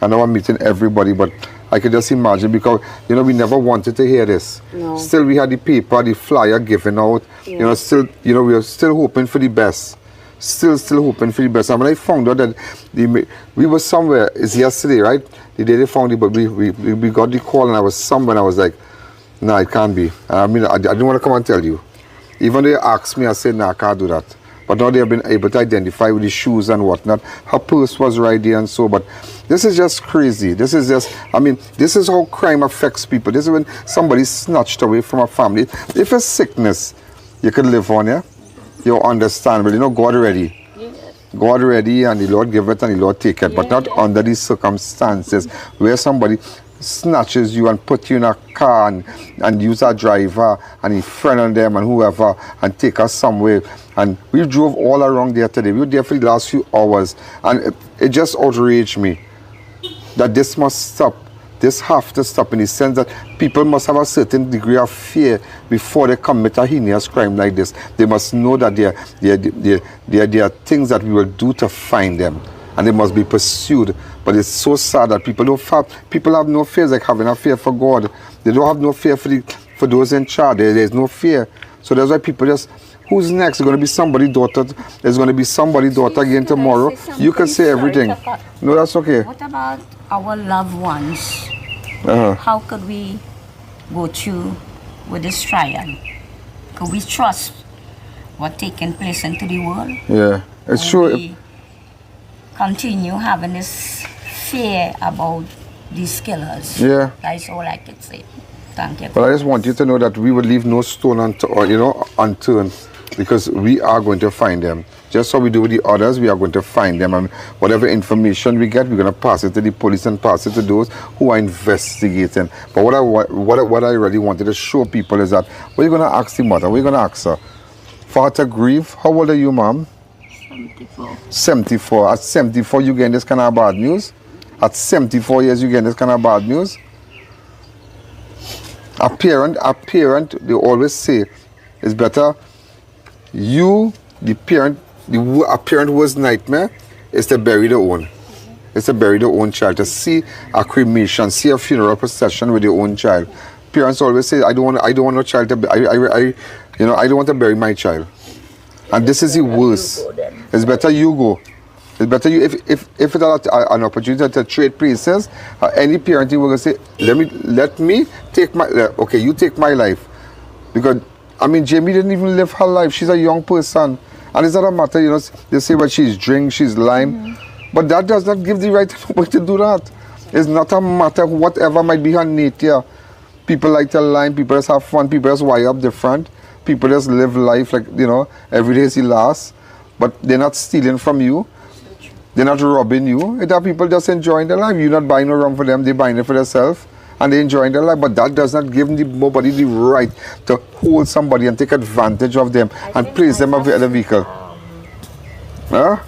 and now I'm meeting everybody, but I could just imagine, because, you know, we never wanted to hear this. No. Still, we had the paper, the flyer given out, Yeah. you know, still, you know, we are still hoping for the best. Still hoping for the best. And when I found out that we were somewhere, it's yesterday, right? The day they found it, but we got the call, and I was somewhere, and I was like, no, it can't be. I mean, I didn't want to come and tell you. Even though they asked me, I said, no, I can't do that. But now they have been able to identify with the shoes and whatnot. Her purse was right there and so, but this is just crazy. This is just, I mean, this is how crime affects people. This is when somebody's snatched away from a family. If it's sickness, you could live on, yeah? You understand, but you know, God already. God already, and the Lord give it and the Lord take it, but not under these circumstances where somebody snatches you and put you in a car and use a driver and a friend on them and whoever and take us somewhere. And we drove all around there today. We were there for the last few hours, and it just outraged me that this must stop. This have to stop, in the sense that people must have a certain degree of fear before they commit a heinous crime like this. They must know that there are things that we will do to find them, and they must be pursued. But it's so sad that people have no fear, like having a fear for God. They don't have no fear for those in charge. There's no fear. So that's why people just, who's next? It's going to be somebody's daughter. There's going to be somebody's daughter again tomorrow. You can say everything. No, that's okay. What about our loved ones? How could we go through with this trial? Could we trust what's taking place into the world? Yeah, it's true. We continue having this fear about these killers. Yeah. That's all I could say. Thank you. But I just want you to know that we will leave no stone unturned, because we are going to find them. Just how we do with the others, we are going to find them. And whatever information we get, we're going to pass it to the police and pass it to those who are investigating. But what I really wanted to show people is that, what are you going to ask the mother? What are you going to ask her? For her to grieve? How old are you, ma'am? 74. 74. At 74, you getting this kind of bad news? At 74 years, you getting this kind of bad news? A parent, they always say, it's better a parent worst nightmare is to bury their own. It's to bury their own child, to see a cremation, see a funeral procession with their own child. Parents always say, I don't want no child to, I don't want to bury my child. And this is the worst. It's better you go. It's better you, if it's an opportunity to trade places, any parent will say, let me take my, okay, you take my life. Because, I mean, Jamie didn't even live her life. She's a young person. And it's not a matter, you know, they say, well, she's drink, she's lime. But that does not give the right to nobody to do that. It's not a matter whatever might be her nature. People like to lime, people just have fun, people just wire up different. People just live life like, you know, every day is the last. But they're not stealing from you. They're not robbing you. It's that people just enjoying their life. You're not buying no rum for them, they're buying it for themselves. And they're enjoying their life. But that does not give nobody the right to hold somebody and take advantage of them and place them out of the vehicle. Huh?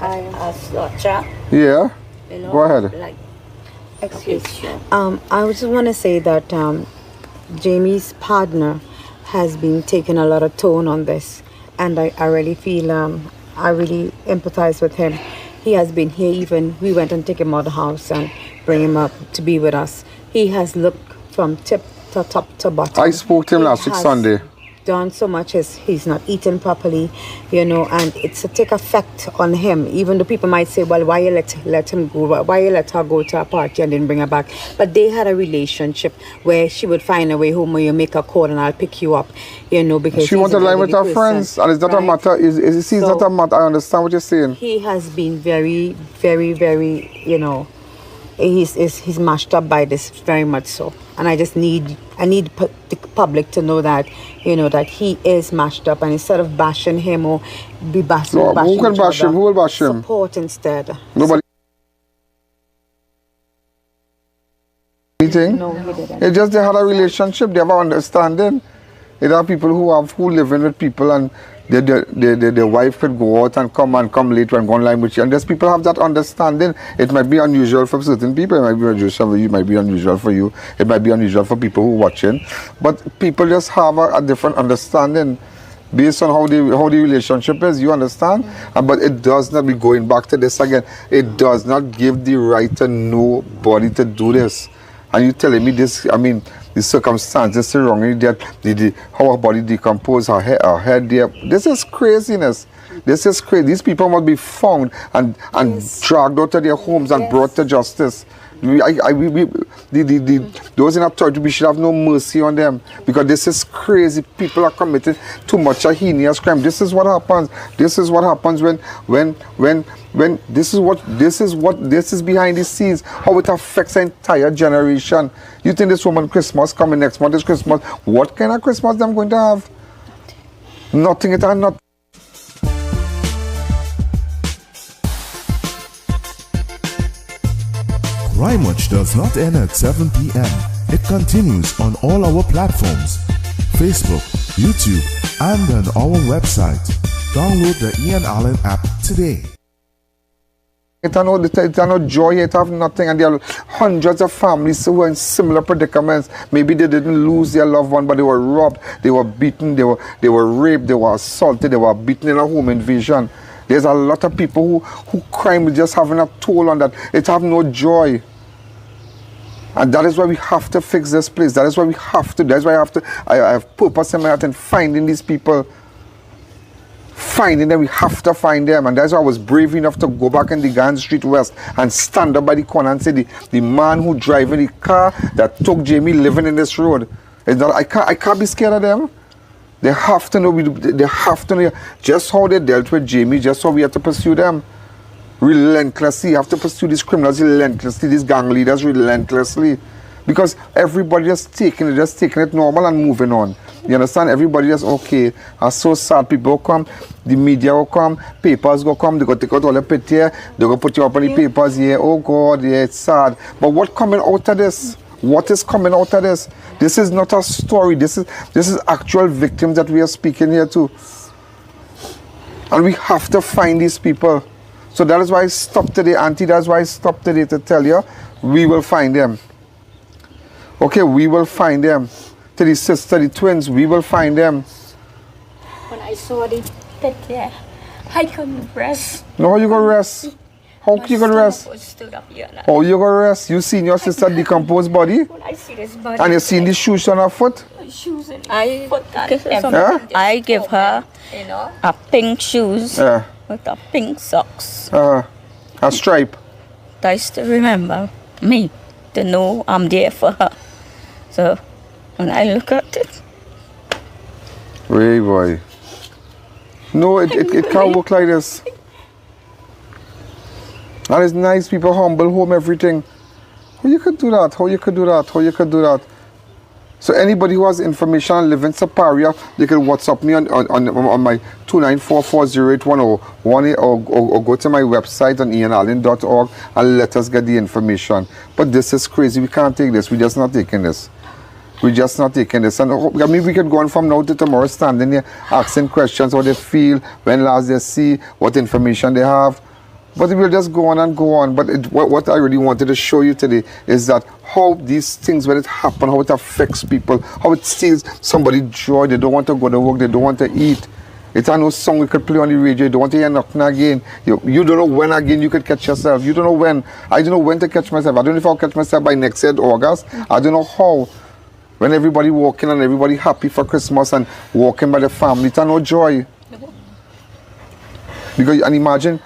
A slaughter. Yeah. You know, go ahead. Like, excuse me. I just want to say that Jamie's partner has been taking a lot of tone on this, and I really feel I really empathize with him. He has been here, even we went and take him out of the house and bring him up to be with us. He has looked from tip to top to bottom. I spoke to him last week Sunday. Done so much as he's not eating properly, you know, and it's a take effect on him. Even though people might say, well, why you let him go? Why you let her go to a party and then bring her back? But they had a relationship where she would find a way home where you make a call and I'll pick you up, you know, because she wants to lie with her friends, and it's not a matter. It's not a matter. I understand what you're saying. He has been very, very, very, you know, he's mashed up by this very much so. And I need the public to know that, you know, that he is mashed up, and instead of bashing him or be bashing, no, who can bash him? Who will bash him? Support instead. Nobody. Anything? No, he didn't. It's just they had a relationship. They have an understanding. There are people who live in with people, and their wife could go out and come late and go online with you. And there's people have that understanding. It might be unusual for certain people. It might be unusual for you. It might be unusual for you. It might be unusual for people who are watching. But people just have a different understanding. based on how the relationship is, you understand? But it does not be going back to this again. It does not give the right to nobody to do this. And you telling me this, I mean, the circumstances surrounding that, how her body decompose, her head there. This is craziness. This is crazy. These people must be found and dragged out of their homes and brought to justice. Those in authority, we should have no mercy on them, because this is crazy. People are committing too much a heinous crime. This is what happens. This is what happens when this is behind the scenes. How it affects an entire generation. You think this woman Christmas coming next month is Christmas? What kind of Christmas them going to have? Nothing at all. Not. Crime Watch does not end at 7 p.m. It continues on all our platforms, Facebook, YouTube, and on our website. Download the A.N. Alleyne app today. It are no joy, it have nothing, and there are hundreds of families who are in similar predicaments. Maybe they didn't lose their loved one, but they were robbed, they were beaten, they were raped, they were assaulted, they were beaten in a home invasion. There's a lot of people who crime is just having a toll on that. It have no joy. And that is why we have to fix this place. That is why we have to. That's why I have purpose in my heart in finding these people. Finding them, we have to find them. And that's why I was brave enough to go back in the Garden Street West and stand up by the corner and say the man who driving the car that took Jamie living in this road. I can't be scared of them. They have to know. They have to know just how they dealt with Jamie, just how we have to pursue them. Relentlessly, you have to pursue these criminals relentlessly, these gang leaders relentlessly, because everybody just taking it normal and moving on. You understand? Everybody just okay. I'm so sad. People will come, the media will come, papers will come. They go take out all the picture. They go put you up on the papers. Yeah, oh God, yeah, it's sad. But what coming out of this? What is coming out of this? This is not a story. This is actual victims that we are speaking here to, and we have to find these people. So that is why I stopped today, Auntie. That's why I stopped today to tell you, we will find them. Okay, we will find them. To the sister, the twins, we will find them. When I saw the picture, I couldn't rest. No, how you gonna rest? How you gonna rest? How you gonna rest? You seen your sister decomposed body? When I see this body. And you seen the shoes on her foot? Shoes in I give her a pink shoes with a pink socks. A stripe. I still remember me to know I'm there for her. So when I look at it, Way boy. No, it can't work like this. And it's nice, people humble home, everything. How you could do that? How you could do that? How you could do that? So anybody who has information and live in Siparia, they can WhatsApp me on my 294408101 or go to my website on AlleyneLiveStreamYoutubeToday and let us get the information. But this is crazy. We can't take this. We're just not taking this. We're just not taking this. And I mean, we could go on from now to tomorrow, standing here asking questions, how they feel, when last they see, what information they have. But we'll just go on and go on. But what I really wanted to show you today is that how these things, when it happen, how it affects people, how it steals somebody's joy. They don't want to go to work, they don't want to eat. It's a no song we could play on the radio. You don't want to hear nothing again. You don't know when again you could catch yourself. You don't know when. I don't know when to catch myself. I don't know if I'll catch myself by next year, August. I don't know how. When everybody walking and everybody happy for Christmas and walking by the family, it's no joy. Because, and imagine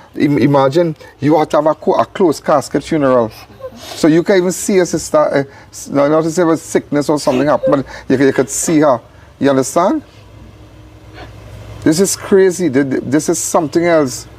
you have to have a closed casket funeral. So you can even see your sister, not to say it was sickness or something happened, but you could see her. You understand? This is crazy. This is something else.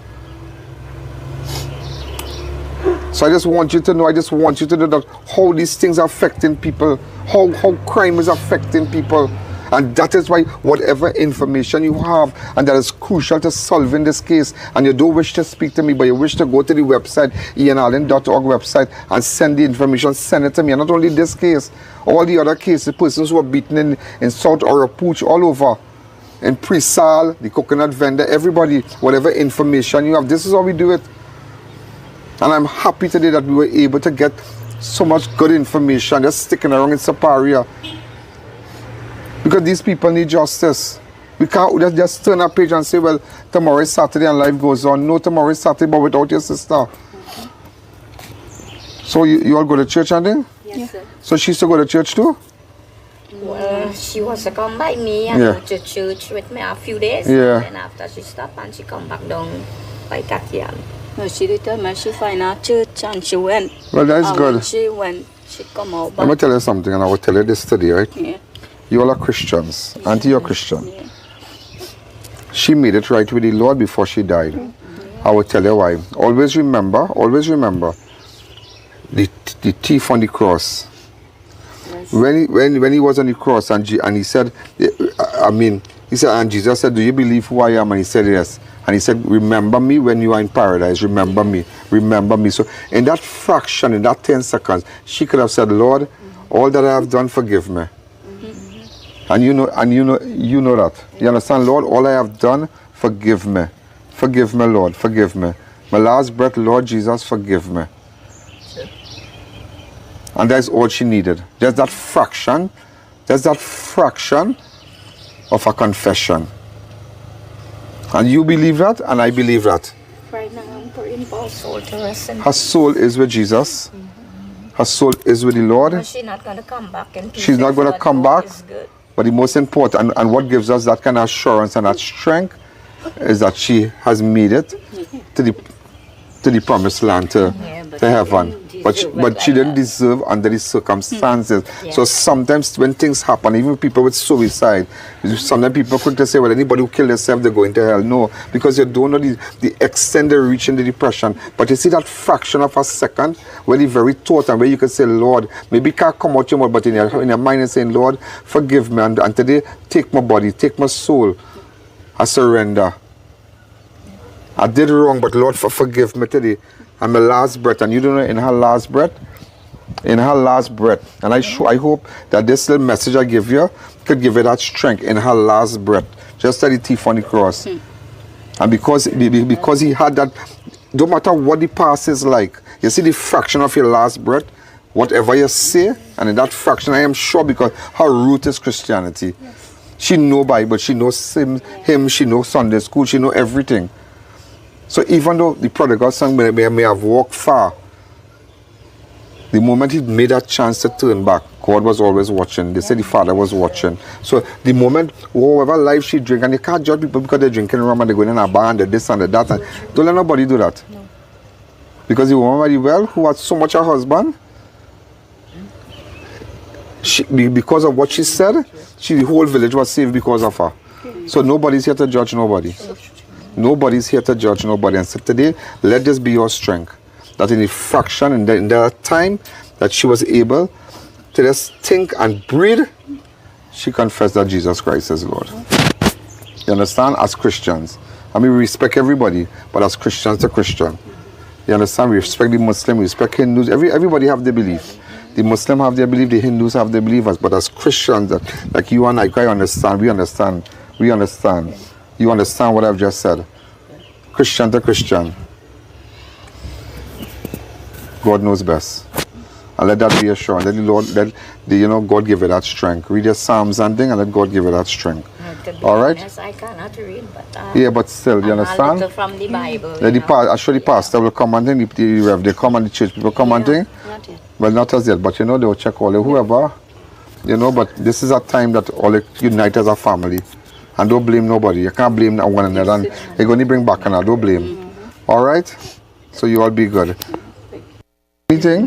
So I just want you to know, that how these things are affecting people, how crime is affecting people. And that is why whatever information you have, and that is crucial to solving this case, and you don't wish to speak to me, but you wish to go to the website, AlleyneLiveStreamYoutubeToday website, and send the information, send it to me. And not only this case, all the other cases, persons who are beaten in South Orapooch, all over, in Presal, the coconut vendor, everybody, whatever information you have, this is how we do it. And I'm happy today that we were able to get so much good information just sticking around in Siparia. Because these people need justice. We can't just turn a page and say, well, tomorrow is Saturday and life goes on. No, tomorrow is Saturday, but without your sister. So you all go to church, Andy? Yes, sir. So she used to go to church too? Well, she was to come by me and go to church with me a few days. Yeah. And then after she stopped and she come back down by Tatiana. No, she did tell me she find a church and she went. Well, that's and good. When she went, she come out back. Let me tell you something, and I will tell you this today, right? Yeah. You all are Christians. Auntie, you're Christian. Yeah. She made it right with the Lord before she died. I will tell you why. Always remember the thief on the cross. When he was on the cross and he said, he said, and Jesus said, do you believe who I am? And he said, yes. And he said, remember me when you are in paradise. Remember me. Remember me. So in that fraction, in that 10 seconds, she could have said, Lord, all that I have done, forgive me. And you know that. You understand, Lord, all I have done, forgive me. Forgive me, Lord, forgive me. My last breath, Lord Jesus, forgive me. And that's all she needed. Just that fraction of a confession. And you believe that, and I believe that. Right now I'm praying for her soul to rest in. Her soul is with Jesus. Her soul is with the Lord. But she's not going to come back in peace. She's not going to come back. Good. But the most important, and what gives us that kind of assurance and that strength, is that she has made it to the promised land, to heaven. But she didn't deserve under the circumstances. So sometimes when things happen, even people with suicide, sometimes people could just say, well, anybody who killed themselves, they're going to hell. No, because you don't know the extent they reach in the depression. But you see that fraction of a second where the very thought and where you can say, Lord, maybe it can't come out your mouth, but in your mind you're saying, Lord, forgive me. And today, take my body, take my soul. I surrender. I did wrong, but Lord, forgive me today. And my last breath, and you don't know, in her last breath, and I hope that this little message I give you could give you that strength in her last breath, just like the thief on the cross. And because he had that, no matter what the past is like, you see the fraction of your last breath, whatever you say, and in that fraction, I am sure, because her root is Christianity. She knows Bible, she knows him, she knows Sunday school, she knows everything. So even though the prodigal son may have walked far, the moment he made that chance to turn back, God was always watching. They said the Father was watching. So the moment, whatever life she drink, and you can't judge people because they're drinking rum and they're going in a bar and they're this and they're that. And don't let nobody do that. No. Because the woman very well, who had so much her husband, because of what she said, the whole village was saved because of her. So nobody's here to judge nobody. Nobody's here to judge nobody. And so today, let this be your strength. That in the fraction, in the time that she was able to just think and breathe, she confessed that Jesus Christ is Lord. You understand? As Christians. I mean, we respect everybody, but as Christians to Christian. You understand? We respect the Muslim, we respect Hindus. Everybody have their belief. The Muslims have their belief, the Hindus have their believers. But as Christians, like you and I understand, we understand. You understand what I've just said? Christian to Christian. God knows best. And let that be assured. Let the Lord, God give you that strength. Read your Psalms and things, and let God give you that strength. All right? Honest, I cannot read, but yeah, but still, you understand? A from the Bible. I show the pastor will come and think, the rev, they come and the church people come and think. Not yet. Well, not as yet, but they will check all whoever, but this is a time that all unite as a family. And don't blame nobody. You can't blame one another. And you're going to bring back another. Don't blame. All right? So you all be good. Meeting.